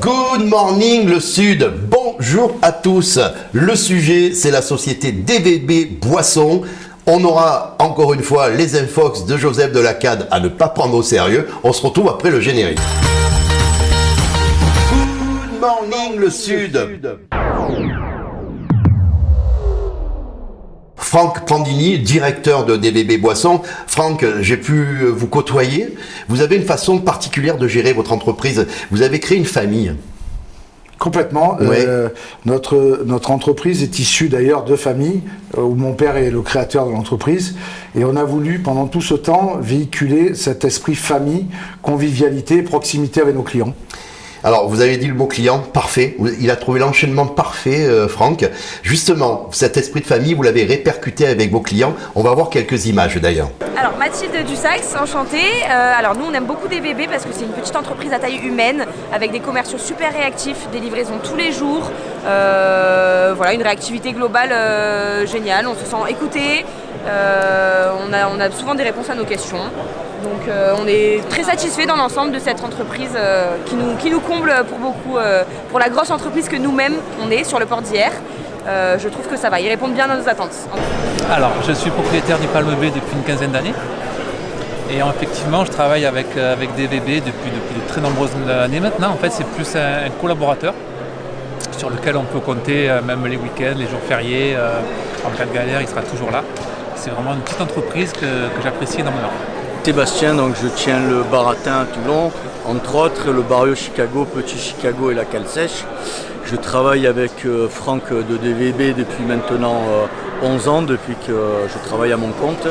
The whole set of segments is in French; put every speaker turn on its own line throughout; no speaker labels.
Good morning le Sud, bonjour à tous. Le sujet, c'est la société DVB Boissons. On aura encore une fois les infox de Joseph Delacade à ne pas prendre au sérieux. On se retrouve après le générique. Good morning le Sud. Franck Pandini, directeur de DVB Boissons. Franck, j'ai pu vous côtoyer. Vous avez une façon particulière de gérer votre entreprise. Vous avez créé une famille.
Complètement.
Ouais.
Notre entreprise est issue d'ailleurs de familles où mon père est le créateur de l'entreprise. Et on a voulu pendant tout ce temps véhiculer cet esprit famille, convivialité, proximité avec nos clients.
Alors, vous avez dit le mot client, parfait. Il a trouvé l'enchaînement parfait, Franck. Justement, cet esprit de famille, vous l'avez répercuté avec vos clients. On va voir quelques images d'ailleurs.
Alors, Mathilde Dussax, enchantée. Alors, nous, on aime beaucoup DVB parce que c'est une petite entreprise à taille humaine avec des commerciaux super réactifs, des livraisons tous les jours. Voilà, une réactivité globale géniale. On se sent écouté. On a souvent des réponses à nos questions. Donc on est très satisfait dans l'ensemble de cette entreprise qui nous comble pour beaucoup, pour la grosse entreprise que nous-mêmes on est sur le port d'hier. Je trouve que ça va, ils répondent bien à nos attentes.
Alors je suis propriétaire du Palme B depuis une quinzaine d'années et effectivement je travaille avec DVB depuis de très nombreuses années maintenant. En fait c'est plus un collaborateur sur lequel on peut compter même les week-ends, les jours fériés, en cas de galère il sera toujours là. C'est vraiment une petite entreprise que j'apprécie énormément.
Sébastien, donc je tiens le Baratin à Toulon, entre autres le Barrio Chicago, Petit Chicago et la Cale Sèche. Je travaille avec Franck de DVB depuis maintenant 11 ans, depuis que je travaille à mon compte.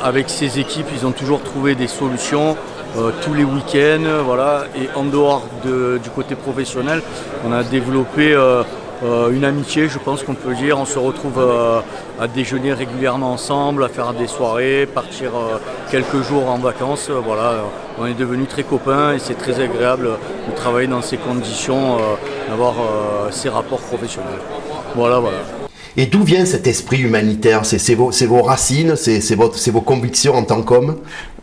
Avec ses équipes, ils ont toujours trouvé des solutions tous les week-ends, voilà. Et en dehors du côté professionnel, on a développé une amitié, je pense qu'on peut dire. On se retrouve à déjeuner régulièrement ensemble, à faire des soirées, partir quelques jours en vacances. Voilà, on est devenus très copains et c'est très agréable de travailler dans ces conditions, d'avoir ces rapports professionnels. Voilà.
Et d'où vient cet esprit humanitaire? C'est vos racines, c'est vos convictions en tant qu'homme?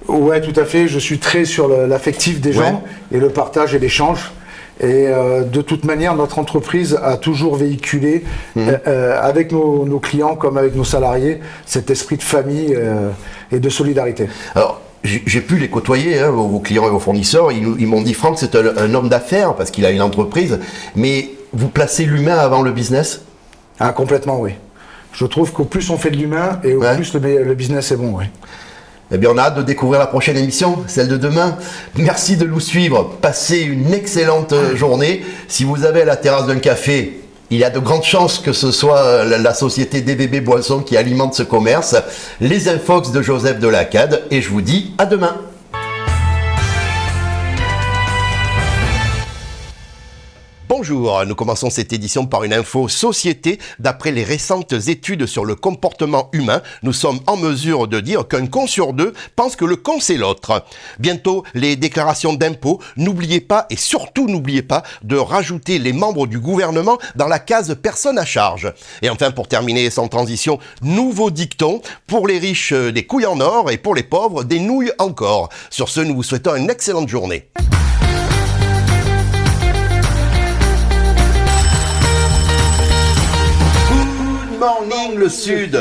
Ouais, tout à fait. Je suis très sur l'affectif des gens et le partage et l'échange. Et de toute manière, notre entreprise a toujours véhiculé, avec nos clients comme avec nos salariés, cet esprit de famille et de solidarité.
Alors, j'ai pu les côtoyer, hein, vos clients et vos fournisseurs. Ils m'ont dit, Franck, c'est un homme d'affaires parce qu'il a une entreprise. Mais vous placez l'humain avant le business?
Ah, complètement, oui. Je trouve qu'au plus on fait de l'humain et au plus le business est bon, oui.
Eh bien, on a hâte de découvrir la prochaine émission, celle de demain. Merci de nous suivre. Passez une excellente journée. Si vous avez à la terrasse d'un café, il y a de grandes chances que ce soit la société DVB Boissons qui alimente ce commerce. Les infox de Joseph Delacade. Et je vous dis à demain. Bonjour, nous commençons cette édition par une info société. D'après les récentes études sur le comportement humain, nous sommes en mesure de dire qu'un con sur deux pense que le con c'est l'autre. Bientôt, les déclarations d'impôts. N'oubliez pas, et surtout n'oubliez pas, de rajouter les membres du gouvernement dans la case personne à charge. Et enfin, pour terminer sans transition, nouveau dicton. Pour les riches, des couilles en or, et pour les pauvres, des nouilles encore. Sur ce, nous vous souhaitons une excellente journée. Good morning le Sud.